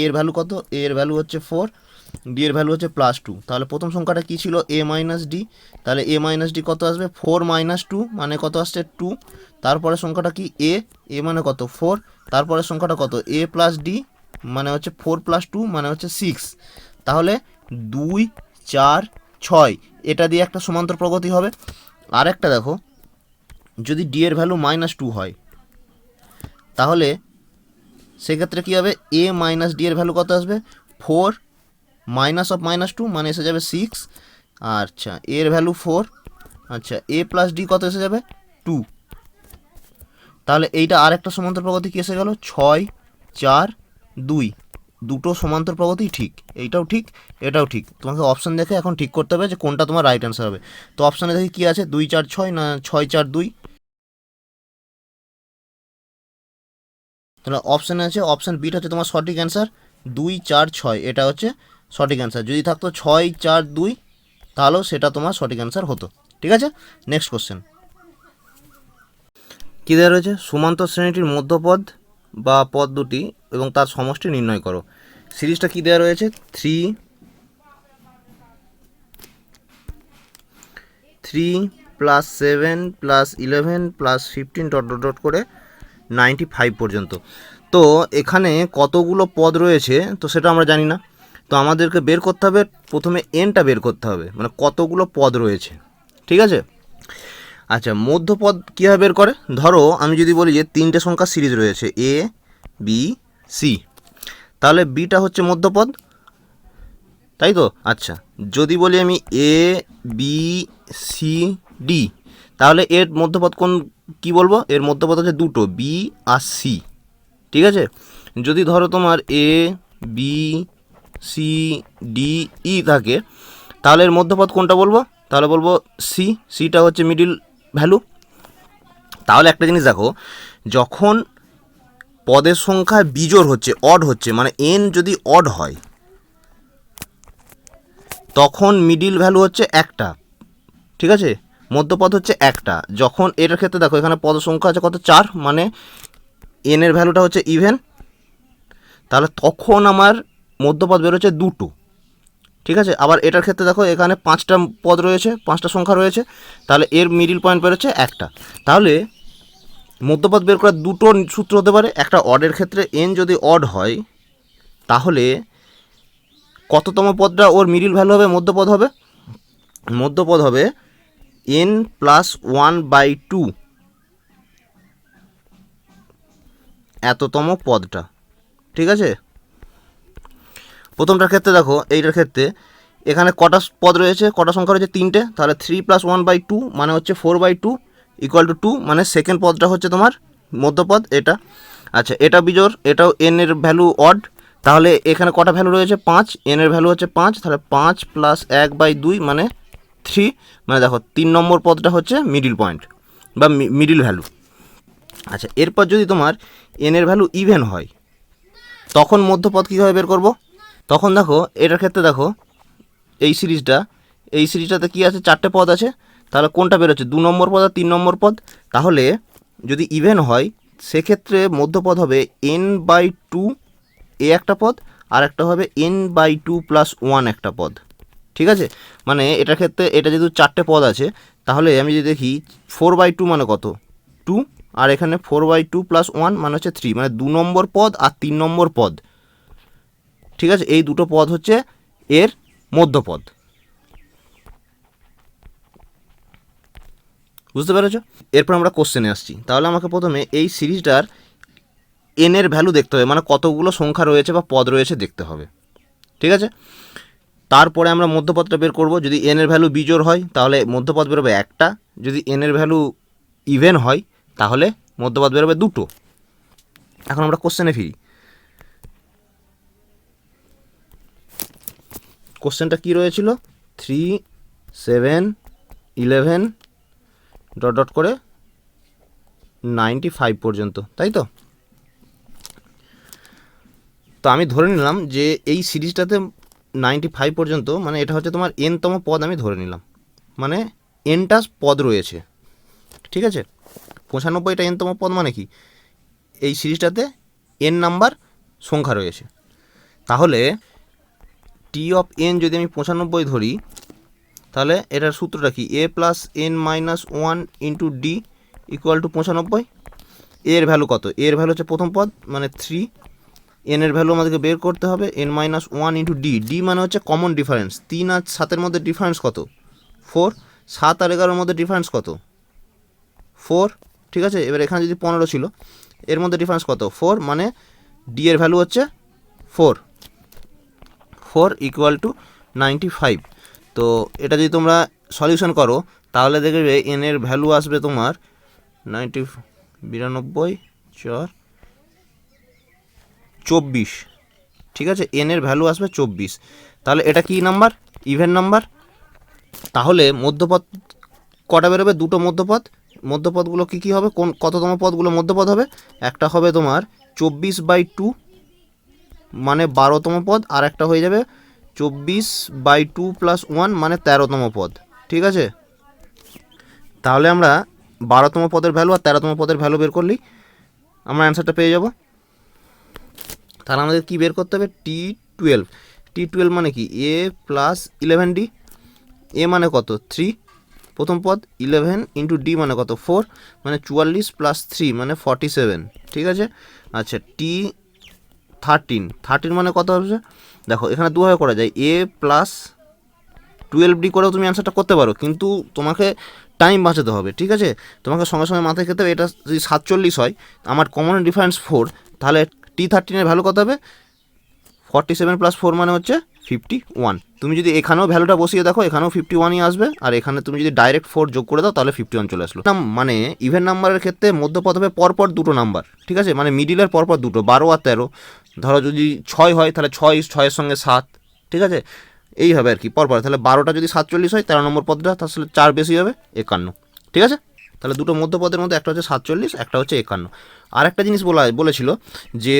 এর ভ্যালু কত, এর ভ্যালু হচ্ছে 4, ডি এর ভ্যালু হচ্ছে প্লাস টু। তাহলে প্রথম সংখ্যাটা কী ছিল, এ মাইনাস ডি। তাহলে এ মাইনাস ডি কত আসবে, 4 মাইনাস টু মানে কত আসছে 2। তারপরে সংখ্যাটা কি এ, এ মানে কত 4। তারপরে সংখ্যাটা কত, এ প্লাস ডি মানে হচ্ছে 4 প্লাস টু মানে হচ্ছে 6। তাহলে 2 4 6, এটা দিয়ে একটা সমান্তর প্রগতি হবে। আর একটা দেখো, যদি ডি এর ভ্যালু মাইনাস টু হয়, তাহলে সেক্ষেত্রে কী হবে, এ মাইনাস ডি এর ভ্যালু কত আসবে, 4 মাইনাস অফ মাইনাস টু মানে এসে যাবে 6। আচ্ছা, এর ভ্যালু 4। আচ্ছা, এ প্লাস ডি কত এসে যাবে 2। তাহলে এইটা আর একটা সমান্তর প্রগতি কি এসে গেল, 6 4 2, দুটো সমান্তর প্রগতি ঠিক, এইটাও ঠিক এটাও ঠিক। তোমাকে অপশান দেখে এখন ঠিক করতে হবে যে কোনটা তোমার রাইট অ্যান্সার হবে। তো অপশানে দেখি কী আছে, 2 4 6 না 6 4 2। তাহলে অপশানে আছে, অপশান বিটা হচ্ছে তোমার সঠিক অ্যান্সার, 2 4 6 এটা হচ্ছে সঠিক অ্যান্সার। যদি থাকতো 6 4 2, তাহলেও সেটা তোমার সঠিক অ্যান্সার হতো। ঠিক আছে, নেক্সট কোশ্চেন। কী দেওয়া রয়েছে, সমান্তর শ্রেণীটির মধ্যপদ বা পদ দুটি এবং তার সমষ্টি নির্ণয় করো। সিরিজটা কী দেওয়া রয়েছে, 3 plus 7 plus 11 plus 15 dot dot dot করে 95 পর্যন্ত। তো এখানে কতগুলো পদ রয়েছে তো সেটা আমরা জানি না, তো আমাদেরকে বের করতে হবে প্রথমে এনটা বের করতে হবে, মানে কতগুলো পদ রয়েছে। ঠিক আছে, আচ্ছা মধ্যপদ কীভাবে বের করে, ধরো আমি যদি বলি যে 3টে সংখ্যার সিরিজ রয়েছে এ বি সি, তাহলে বিটা হচ্ছে মধ্যপদ, তাই তো। আচ্ছা, যদি বলি আমি এ বি সি ডি, তাহলে এর মধ্যপদ কোন কি বলবো, এর মধ্যপদ হচ্ছে দুটো, বি আর সি। ঠিক আছে, যদি ধরো তোমার A B C D E থাকে, তাহলে এর মধ্যপদ কোনটা বলবো, তাহলে বলবো সি, সিটা হচ্ছে মিডিল ভ্যালু। তাহলে একটা জিনিস দেখো, যখন পদের সংখ্যা বিজোড় হচ্ছে, অড হচ্ছে, মানে এন যদি অড হয়, তখন মিডিল ভ্যালু হচ্ছে একটা। ঠিক আছে, মধ্যপদ হচ্ছে একটা। যখন এটার ক্ষেত্রে দেখো এখানে পদ সংখ্যা আছে কত, 4, মানে এন এর ভ্যালুটা হচ্ছে ইভেন, তাহলে তখন আমার মধ্যপদ বেরোচ্ছে দুটো। ঠিক আছে, আবার এটার ক্ষেত্রে দেখো এখানে 5টা পদ রয়েছে, 5টা সংখ্যা রয়েছে, তাহলে এর মিডিল পয়েন্ট বেরোচ্ছে একটা। তাহলে মধ্যপদ বের করার দুটো সূত্র হতে পারে, একটা অডের ক্ষেত্রে এন যদি অড হয়, তাহলে কততম পদটা ওর মিডিল ভ্যালু হবে, মধ্যপদ হবে, মধ্যপদ হবে এন প্লাস 1/2, এততম পদটা। ঠিক আছে, প্রথমটার ক্ষেত্রে দেখো, এইটার ক্ষেত্রে এখানে কটা পদ রয়েছে, কটা সংখ্যা রয়েছে, 3টে, তাহলে 3 + 1/2 মানে হচ্ছে 4/2 ইকুয়াল টু 2, মানে সেকেন্ড পদটা হচ্ছে তোমার মধ্যপদ এটা। আচ্ছা, এটা বিজোড়, এটাও এন এর ভ্যালু অড, তাহলে এখানে কটা ভ্যালু রয়েছে, 5, এন এর ভ্যালু হচ্ছে 5, তাহলে 5 + 1/2 মানে 3, মানে দেখো 3 নম্বর পদটা হচ্ছে মিডিল পয়েন্ট বা মিডিল ভ্যালু। আচ্ছা, এরপর যদি তোমার এন এর ভ্যালু ইভেন হয়, তখন মধ্যপদ কীভাবে বের করব, তখন দেখো এটার ক্ষেত্রে দেখো এই সিরিজটাতে কী আছে, 4টে পদ আছে, তাহলে কোনটা বেরোচ্ছে, 2 নম্বর পদ আর 3 নম্বর পদ। তাহলে যদি ইভেন হয় সেক্ষেত্রে মধ্যপদ হবে n/2 এ একটা পদ, আর একটা হবে n/2 + 1 একটা পদ। ঠিক আছে, মানে এটার ক্ষেত্রে এটা যেহেতু 4টে পদ আছে, তাহলে আমি যদি দেখি 4/2 মানে কত 2, আর এখানে 4/2 + 1 মানে হচ্ছে 3, মানে 2 নম্বর পদ আর 3 নম্বর পদ। ঠিক আছে, এই দুটো পদ হচ্ছে এর মধ্যপদ। বুঝতে পেরেছো? এরপর আমরা কোশ্চেনে আসছি। তাহলে আমাকে প্রথমে এই সিরিজটার এন এর ভ্যালু দেখতে হবে, মানে কতগুলো সংখ্যা রয়েছে বা পদ রয়েছে দেখতে হবে। ঠিক আছে, তারপরে আমরা মধ্যপদটা বের করব। যদি এন এর ভ্যালু বিজোড় হয় তাহলে মধ্যপদ বেরোবে একটা, যদি এন এর ভ্যালু ইভেন হয় তাহলে মধ্যপদ বেরোবে দুটো। এখন আমরা কোশ্চেনে ফিরি। কোশ্চেনটা কী রয়েছিল? 3, 7, 11 ... করে 95 পর্যন্ত, তাই তো? তো আমি ধরে নিলাম যে এই সিরিজটাতে 95 পর্যন্ত, মানে এটা হচ্ছে তোমার এনতম পদ আমি ধরে নিলাম, মানে এনটা পদ রয়েছে। ঠিক আছে, 95টা এনতম পদ মানে কি? এই সিরিজটাতে এন নাম্বার সংখ্যা রয়েছে। তাহলে টি অফ এন যদি আমি 95 ধরি, তাহলে এটার সূত্রটা কি? a + n - 1 × d = 95। এর ভ্যালু কত? এর ভ্যালু হচ্ছে প্রথম পদ মানে 3, এন এর ভ্যালু আমাদেরকে বের করতে হবে n - 1 × d। ডি মানে হচ্ছে কমন ডিফারেন্স। 3 আর 7-এর মধ্যে ডিফারেন্স কত? 4। 7 আর 11-এর মধ্যে ডিফারেন্স কত? 4। ঠিক আছে, এবার এখানে যদি 15 ছিল, এর মধ্যে ডিফারেন্স কত? 4, মানে ডি এর ভ্যালু হচ্ছে 4 = 95। তো এটা যদি তোমরা সলিউশন করো তাহলে দেখবে এন এর ভ্যালু আসবে তোমার 92, 24। ঠিক আছে, এন এর ভ্যালু আসবে 24। তাহলে এটা কি নাম্বার? Even number. তাহলে মধ্যপদ কটা বেরোবে? দুটো মধ্যপদ। মধ্যপদগুলো কী কী হবে? কততম পদগুলো মধ্যপদ হবে? একটা হবে তোমার 24/2 মানে 12তম পদ, আর একটা হয়ে যাবে 24/2 + 1 মানে 13তম পদ। ঠিক আছে, তাহলে আমরা 12তম পদের ভ্যালু আর 13তম পদের ভ্যালু বের করলেই আমরা অ্যান্সারটা পেয়ে যাব। তাহলে আমাদের কী বের করতে হবে? T12 মানে কি? a + 11d। এ মানে কত? 3 প্রথম পদ, 11 × d মানে কত? 4, মানে 44 + 3 মানে 47। ঠিক আছে, আচ্ছা T13 মানে কত হবে? দেখো এখানে দুভাবে করা যায়, a + 12d করেও তুমি অ্যান্সারটা করতে পারো, কিন্তু তোমাকে টাইম বাঁচাতে হবে। ঠিক আছে, তোমাকে সঙ্গে সঙ্গে মাথায় খেতে হবে এটা যদি 47 হয়, আমার কমন ডিফারেন্স 4, তাহলে T13-এর ভ্যালু কত হবে? 47 + 4 মানে হচ্ছে 51। তুমি যদি এখানেও ভ্যালুটা বসিয়ে দেখো, এখানেও 51ই আসবে, আর এখানে তুমি যদি ডাইরেক্ট 4 যোগ করে দাও তাহলে 51 চলে আসলো। মানে ইভেন নাম্বারের ক্ষেত্রে মধ্যপদ হবে পরপর দুটো নাম্বার। ঠিক আছে, মানে মিডিলের পরপর দুটো, 12 আর 13। ধরো যদি 6 হয় তাহলে 6-6-এর সঙ্গে 7। ঠিক আছে, এইভাবে আর কি পরপর। তাহলে 12টা যদি 47 হয়, 13 নম্বর পদটা তাহলে 4 বেশি হবে 51। ঠিক আছে, তাহলে দুটো মধ্যপদের মধ্যে একটা হচ্ছে 47, একটা হচ্ছে 51। আর একটা জিনিস বলেছিল যে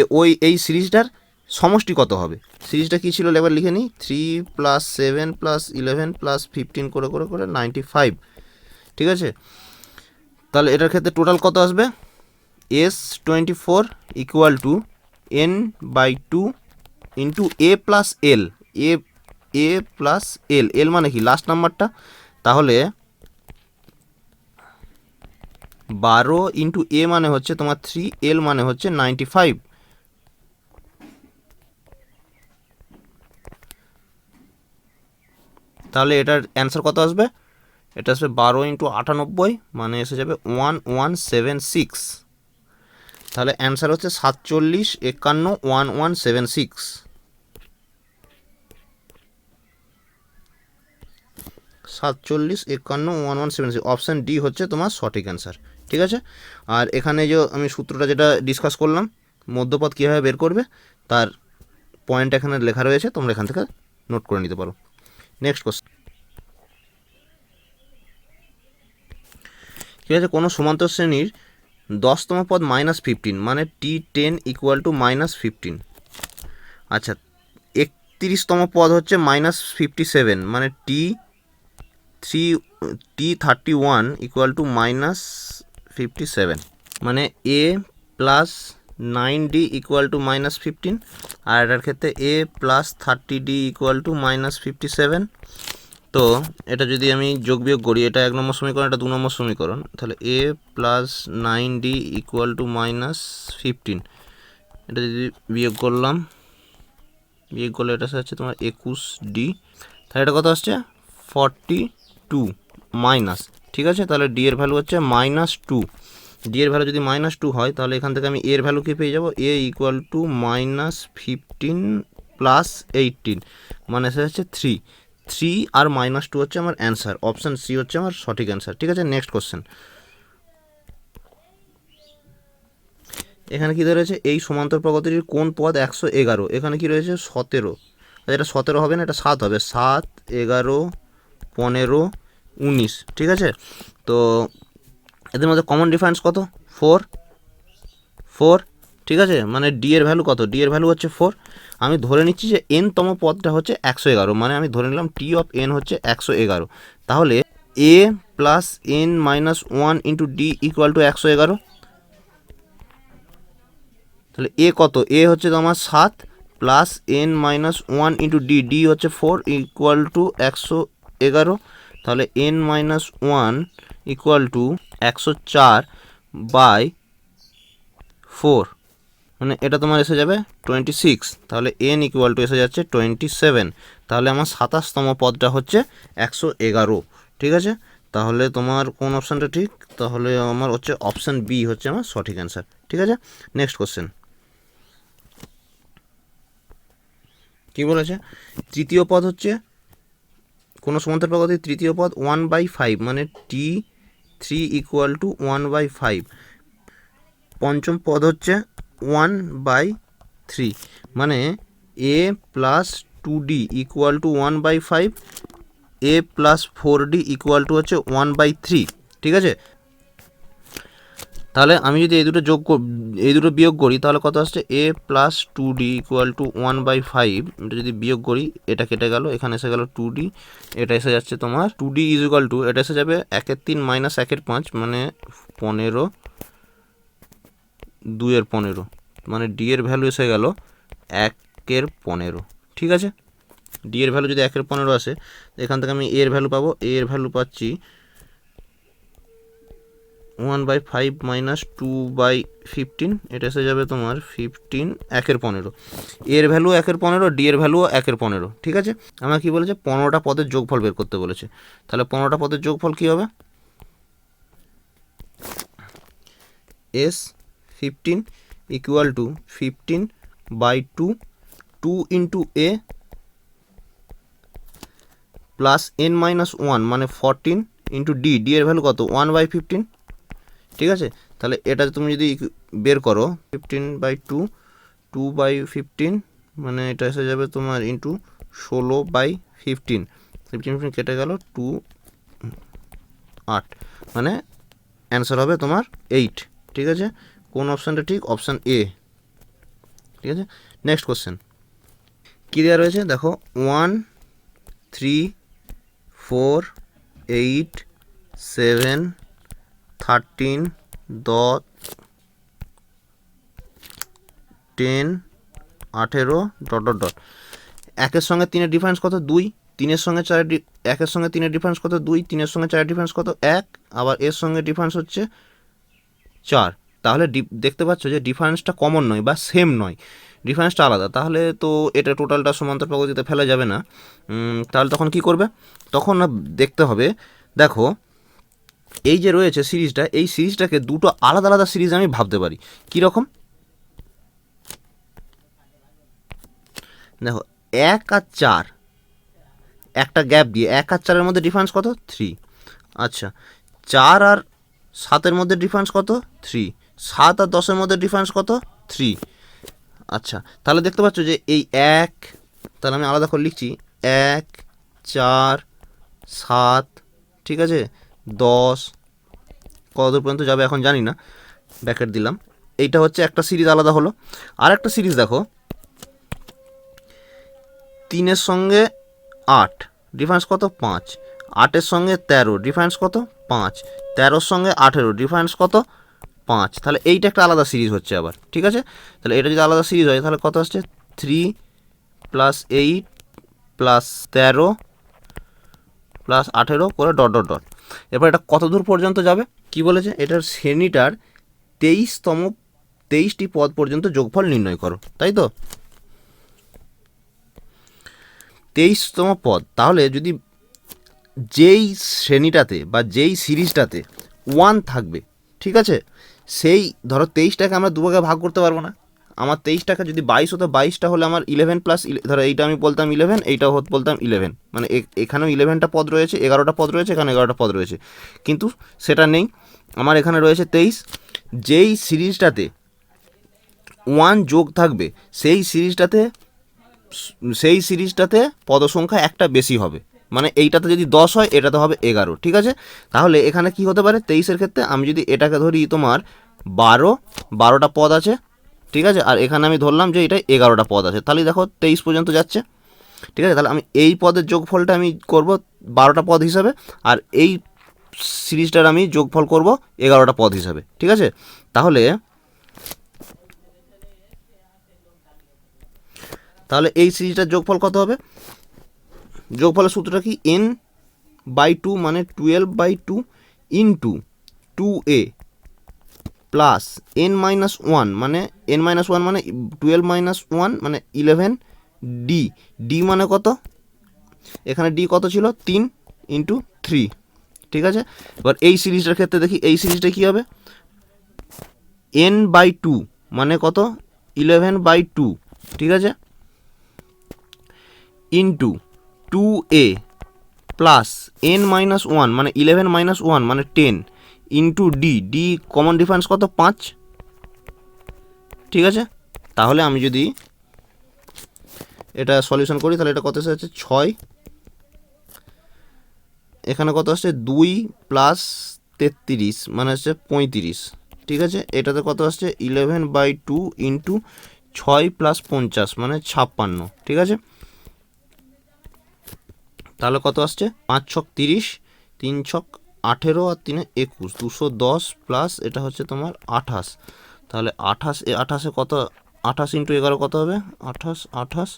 এই সিরিজটার সমষ্টি কত হবে। সিরিজটা কী ছিল লেবার লিখে নিই, 3 + 7 + 11 + 15 করে 95। ঠিক আছে, তাহলে এটার ক্ষেত্রে টোটাল কত আসবে? S24 = n/2 × a + l। a + l মানে কি? লাস্ট নাম্বারটা। তাহলে 12 × a মানে হচ্ছে তোমার 3, l মানে হচ্ছে 95। তাহলে এটার অ্যান্সার কত আসবে? এটা আসবে 12 × 98 মানে এসে যাবে 1176। তাহলে অ্যান্সার হচ্ছে 47, 51, 1176। 47, 51, 1176, অপশান ডি হচ্ছে তোমার সঠিক অ্যান্সার। ঠিক আছে, আর এখানে যে আমি সূত্রটা যেটা ডিসকাস করলাম, মধ্যপদ কীভাবে বের করবে তার পয়েন্ট এখানে লেখা রয়েছে, তোমরা এখান থেকে নোট করে নিতে পারো। Next question. ঠিক আছে, কোনো সমান্তর শ্রেণীর 10তম পদ -15 মানে T10 = -15। আচ্ছা, 31তম পদ হচ্ছে -57 মানে T31 = -57। মানে plus 9d equal to minus 15, আর এটার ক্ষেত্রে a plus 30d equal to minus 57। তো এটা যদি আমি যোগ বিয়োগ করি, এটা 1 নম্বর সমীকরণ, এটা 2 নম্বর সমীকরণ, তাহলে a plus 9d equal to minus 15, এটা যদি বিয়োগ করলাম, বিয়োগ করলে এটা হচ্ছে তোমার 21d, তাহলে এটা কত আসছে 42 মাইনাস, ঠিক আছে। তাহলে d এর ভ্যালু হচ্ছে -2, d এর ভ্যালু যদি -2 হয় তাহলে এখান থেকে আমি a এর ভ্যালু কি পেয়ে যাব, a ইকুয়াল টু -15 প্লাস 18, মানে সেটা হচ্ছে 3 আর -2 হচ্ছে আমার অ্যান্সার। অপশান সি হচ্ছে আমার সঠিক অ্যান্সার, ঠিক আছে। নেক্সট কোশ্চেন, এখানে কি রয়েছে, এই সমান্তর প্রগতির কোন পদ 111, এখানে কি রয়েছে 17, এটা 17 হবে না, এটা 7 হবে, 7, 11, 15, 19, ঠিক আছে। তো এদের মধ্যে কমন ডিফারেন্স কত, 4, ঠিক আছে। মানে ডি এর ভ্যালু কত, ডি এর ভ্যালু হচ্ছে 4। আমি ধরে নিচ্ছি যে এন তম পদটা হচ্ছে 111, মানে আমি ধরে নিলাম টি অফ এন হচ্ছে 111, তাহলে A plus N minus 1 into D equal to 111। তাহলে এ কত, এ হচ্ছে তোমার 7 plus N minus 1 into D, D হচ্ছে 4 ইকুয়াল টু 111। তাহলে এন মাইনাস 1 ইকুয়াল টু 104/4, মানে এটা তোমার এসে যাবে 26। তাহলে এন ইকুয়াল টু এসে যাচ্ছে 27। তাহলে আমার 27তম পদটা হচ্ছে 111, ঠিক আছে। তাহলে তোমার কোন অপশানটা ঠিক, তাহলে আমার হচ্ছে অপশান বি হচ্ছে আমার সঠিক অ্যান্সার, ঠিক আছে। নেক্সট কোশ্চেন, কী বলেছে, তৃতীয় পদ হচ্ছে কোনো সমান্তর প্রগতির তৃতীয় পদ 1/5, মানে t3 ইকুয়াল টু 1/5। পঞ্চম পদ হচ্ছে 1/3, মানে a plus 2d equal to 1/5, a plus 4d equal two হচ্ছে 1/3, ঠিক আছে। তাহলে আমি যদি এই দুটো বিয়োগ করি তাহলে কত আসছে, a plus 2d equal to 1/5, এটা যদি বিয়োগ করি এটা কেটে গেল, এখানে এসে গেল 2d, এটা এসে যাচ্ছে তোমার 2d ইজ ইকুয়াল টু, এটা এসে যাবে 1/3 মাইনাস 1/5, মানে 15, 2/15, মানে ডি এর ভ্যালু এসে গেল 1/15, ঠিক আছে। ডি এর ভ্যালু যদি 1/15 আসে, এখান থেকে আমি এ এর ভ্যালু পাবো, এ এর ভ্যালু পাচ্ছি 1/5 মাইনাস 2/15, এটা এসে যাবে তোমার 15, 1/15, এর ভ্যালু 1/15, ডি এর ভ্যালু 1/15, ঠিক আছে। আমার কি বলেছে, 15টা পদের যোগফল বের করতে বলেছে। তাহলে 15টা পদের যোগফল কি হবে, S 15 equal to 15/2, 2 into A plus N minus 1, মানে 14 ইন্টু ডি, ডি এর ভ্যালু কত 1/15, ঠিক আছে। তাহলে এটা তুমি যদি বের করো 15/2, 2/15, মানে এটা এসে যাবে তোমার ইন্টু 16/15, 15 কেটে গেল 2, 8, মানে অ্যান্সার হবে তোমার 8, ঠিক আছে। কোন অপশানটা ঠিক, অপশান এ, ঠিক আছে। নেক্সট কোশ্চেন, কী দেওয়া রয়েছে দেখো, 1, 3, 4, 8, 7, 13, 10, 10, 18, ডট ডট ডট। একের সঙ্গে 3-এর ডিফারেন্স কত, 2, 3-এর সঙ্গে 4, একের সঙ্গে 3-এর ডিফারেন্স কত, 2, 3-এর সঙ্গে 4-এর ডিফারেন্স কত, 1, আবার এর সঙ্গে ডিফারেন্স হচ্ছে 4। তাহলে দেখতে পাচ্ছ যে ডিফারেন্সটা কমন নয় বা সেম নয়, ডিফারেন্সটা আলাদা। তাহলে তো এটা টোটালটা সমান্তর প্রগতিতে ফেলা যাবে না। তাহলে তখন কি করবে, তখন দেখতে হবে, দেখো এই যে রয়েছে সিরিজটা, এই সিরিজটাকে দুটো আলাদা আলাদা সিরিজ আমি ভাবতে পারি। কীরকম, দেখো 1 আর 4, একটা গ্যাপ দিয়ে 1 আর 4-এর মধ্যে ডিফারেন্স কত, 3। আচ্ছা, 4 আর 7-এর মধ্যে ডিফারেন্স কত, 3। 7 আর 10-এর মধ্যে ডিফারেন্স কত, 3। আচ্ছা, তাহলে দেখতে পাচ্ছ যে এই 1, তাহলে আমি আলাদা করে লিখছি, 1, 4, 7, ঠিক আছে, 10, কতদূর পর্যন্ত যাবে এখন জানি না, ব্র্যাকেট দিলাম। এইটা হচ্ছে একটা সিরিজ আলাদা হলো। আর একটা সিরিজ দেখো, 3-এর সঙ্গে 8, ডিফারেন্স কত, 5। 8-এর সঙ্গে 13, ডিফারেন্স কত, 5। 13-র সঙ্গে 18, ডিফারেন্স কত, 5, তাহলে এইটা একটা আলাদা সিরিজ হচ্ছে আবার, ঠিক আছে। তাহলে এটা যদি আলাদা সিরিজ হয় তাহলে কত আসছে 3 + 8 + 13 + 18 করে ডট ডট ডট। এরপর এটা কত দূর পর্যন্ত যাবে কি বলেছে, এটার শ্রেণীটার 23টি পদ পর্যন্ত যোগফল নির্ণয় করো, তাই তো 23তম পদ। তাহলে যদি যেই শ্রেণীটাতে বা যেই সিরিজটাতে 1 থাকবে, ঠিক আছে, সেই ধরো 23টাকে আমরা দুভাগে ভাগ করতে পারবো না। আমার 23টাকে যদি 22 হতো, 22টা হলে আমার 11 প্লাস, ধরো এইটা আমি বলতাম 11, এইটাও বলতাম 11, মানে এখানেও 11টা পদ রয়েছে, 11টা পদ রয়েছে, এখানে 11টা পদ রয়েছে, কিন্তু সেটা নেই, আমার এখানে রয়েছে 23। যেই সিরিজটাতে 1 যোগ থাকবে সেই সিরিজটাতে পদসংখ্যা একটা বেশি হবে, মানে এইটাতে যদি 10 হয় এটাতে হবে 11, ঠিক আছে। তাহলে এখানে কি হতে পারে 23-এর ক্ষেত্রে আমি যদি এটাকে ধরি তোমার 12টা পদ আছে, ঠিক আছে, আর এখানে আমি ধরলাম যে এটা 11টা পদ আছে, তাহলে দেখো 23 পর্যন্ত যাচ্ছে, ঠিক আছে। তাহলে আমি এই পদের যোগফলটা আমি করব 12টা পদ হিসাবে, আর এই সিরিজটার আমি যোগফল করব 11টা পদ হিসাবে, ঠিক আছে। তাহলে এই সিরিজটার যোগফল কত হবে, যোগফলের সূত্রটা কি, n/2 মানে 12/2 ইন্টু 2a প্লাস n-1 মানে 12 - 1 মানে 11d, d মানে কত, এখানে d কত ছিল 3 × 3, ঠিক আছে। এবার এই সিরিজটার ক্ষেত্রে দেখি এই সিরিজটা কী হবে, n/2 মানে কত 11/2, ঠিক আছে, ইন্টু 2a প্লাস n-1 মানে 11 - 1 মানে 10 ইন্টু d কমন ডিফারেন্স কত 5, ঠিক আছে। তাহলে আমি যদি এটা সলিউশন করি তাহলে এটা কত আসছে 6, এখানে কত আসছে 2 + 33 মানে হচ্ছে 35, ঠিক আছে। এটাতে কত আসছে 11/2 ইন্টু 6 + 50 মানে 56, ঠিক আছে। তাহলে কত আসছে 5 × 6 = 30, 3 × 6 = 18 আর 3 × 21 210 প্লাস এটা হচ্ছে তোমার 28, তাহলে 28 কত 28 × 11 কত হবে 28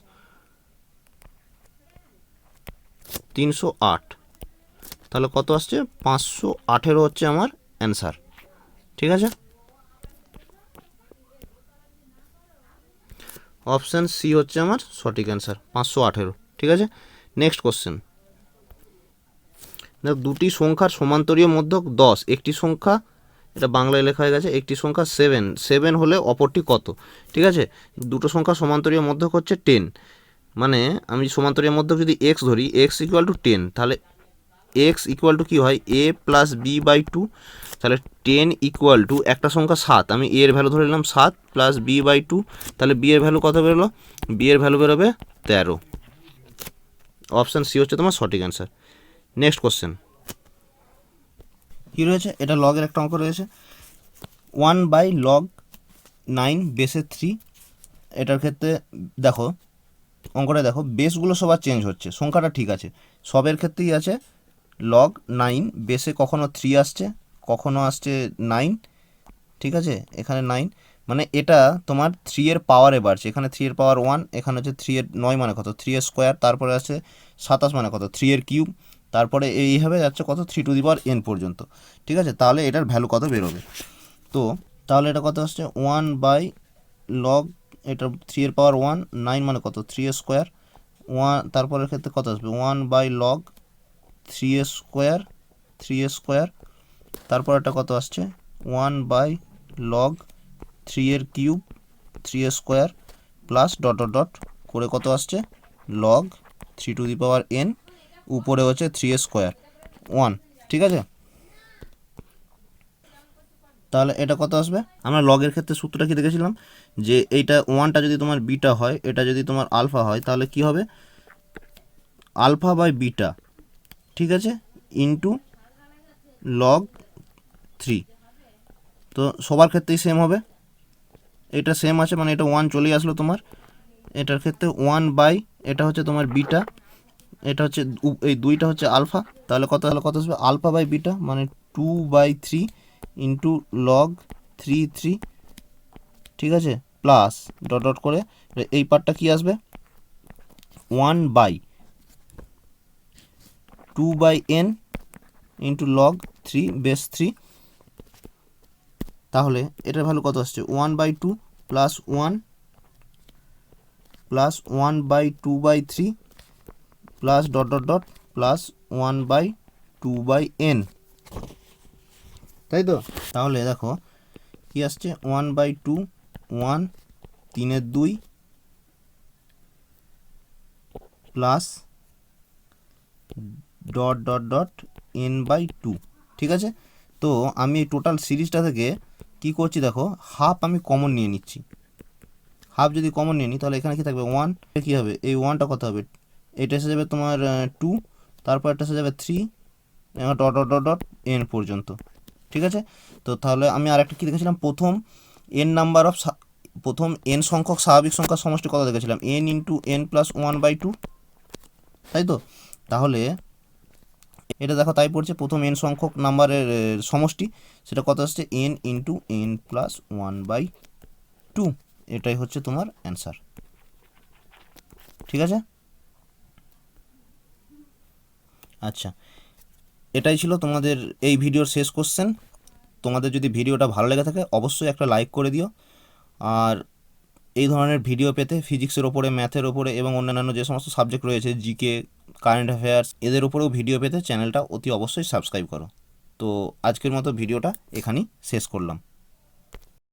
308, তাহলে কত আসছে 518 হচ্ছে আমার অ্যান্সার, ঠিক আছে। অপশান সি হচ্ছে আমার সঠিক অ্যান্সার 518, ঠিক আছে। নেক্সট কোশ্চেন, দুটি সংখ্যার সমান্তরীয় মধ্যক 10, একটি সংখ্যা, এটা বাংলায় লেখা হয়ে গেছে, একটি সংখ্যা 7 হলে অপরটি কত, ঠিক আছে। দুটো সংখ্যা সমান্তরীয় মধ্যক হচ্ছে 10, মানে আমি সমান্তরীয় মধ্যক যদি x ধরি, x = 10, তাহলে x = কী হয় a + b/2, তাহলে 10 = একটা সংখ্যা 7, আমি a এর ভ্যালু ধরে নিলাম 7 + b/2, তাহলে b এর ভ্যালু কত বেরোলো, b এর ভ্যালু বেরোবে 13, অপশান সি হচ্ছে তোমার সঠিক অ্যান্সার। নেক্সট কোশ্চেন কী রয়েছে, এটা লগের একটা অঙ্ক রয়েছে 1/log9 বেসে 3, এটার ক্ষেত্রে দেখো অঙ্কটা দেখো বেসগুলো সবার চেঞ্জ হচ্ছে, সংখ্যাটা ঠিক আছে, সবের ক্ষেত্রেই আছে log9 বেসে কখনো 3 আসছে, কখনো আসছে 9, ঠিক আছে, এখানে 9 মানে এটা তোমার 3 এর পাওয়ারে বাড়ছে, এখানে 3 এর পাওয়ার 1, এখানে হচ্ছে 3 এর 9 মানে কত 3 এর স্কোয়ার, তারপরে আছে 27 মানে কত 3 এর কিউব, তারপরে এইভাবে যাচ্ছে কত 3n পর্যন্ত, ঠিক আছে। তাহলে এটার ভ্যালু কত বেরোবে, তো তাহলে এটা কত আসছে 1/log, এটা 3 এর পাওয়ার 1, 9 মানে কত 3 এর স্কোয়ার 1, তারপরের ক্ষেত্রে কত আসবে 1/log 3 এর স্কোয়ার, তারপর এটা কত আসছে 1/log 3 এর কিউব 3 এর square plus dot dot dot করে কত আসছে log 3n, উপরে হচ্ছে 3 এর স্কোয়ার 1, ঠিক আছে। তাহলে এটা কত আসবে, আমরা লগের ক্ষেত্রে সূত্রটা কি দেখেছিলাম যে এইটা 1টা যদি তোমার বিটা হয়, এটা যদি তোমার আলফা হয়, তাহলে কি হবে α/β, ঠিক আছে, ইন্টু log 3, তো সবার ক্ষেত্রেই সেম হবে, এটা সেম আছে মানে এটা 1 চলেই আসলো তোমার, এটার ক্ষেত্রে 1/ এটা হচ্ছে তোমার বিটা, এটা হচ্ছে এই 2টা হচ্ছে আলফা, তাহলে কত আসবে α/β মানে 2/3 ইন্টু log 3 ঠিক আছে, প্লাস ডট ডট করে এই পার্টটা কি আসবে 1/2/n ইন্টু লগ 3/3। তাহলে এটার ভ্যালু কত আসছে 1/2 plus 1 plus 1/2/3 plus dot dot dot plus 1/2/n, তাই তো? তাহলে দেখো কি আসছে 1/2 1 3/2 plus dot dot dot n/2, ঠিক আছে। তো আমি এই টোটাল সিরিজটা থেকে কি করছি দেখো, হাফ আমি কমন নিয়ে নিচ্ছি। হাফ যদি কমন নিয়ে নিই তাহলে এখানে কি থাকবে 1, কী হবে এই 1টা কত হবে, এটা এসে যাবে তোমার 2, তারপর এটা এসে যাবে 3 dot dot dot dot n পর্যন্ত, ঠিক আছে। তো তাহলে আমি আরেকটা কী দেখেছিলাম, প্রথম n সংখ্যক স্বাভাবিক সংখ্যার সমষ্টি কত দেখেছিলাম n ইন্টু n প্লাস 1/2, তাই তো? তাহলে এটা দেখো তাই পড়ছে, প্রথম n সংখ্যক নাম্বারের সমষ্টি সেটা কত আসছে n ইন্টু n প্লাস 1/2, এটাই হচ্ছে তোমার অ্যান্সার, ঠিক আছে। আচ্ছা, এটাই ছিল তোমাদের এই ভিডিওর শেষ কোশ্চেন। তোমাদের যদি ভিডিওটা ভালো লেগে থাকে অবশ্যই একটা লাইক করে দিও। আর এই ধরনের ভিডিও পেতে ফিজিক্সের ওপরে, ম্যাথের ওপরে এবং অন্যান্য যে সমস্ত সাবজেক্ট রয়েছে, জিকে, কারেন্ট অ্যাফেয়ার্স, এদের উপরেও ভিডিও পেতে চ্যানেলটা অতি অবশ্যই সাবস্ক্রাইব করো। তো আজকের মতো ভিডিওটা এখানেই শেষ করলাম।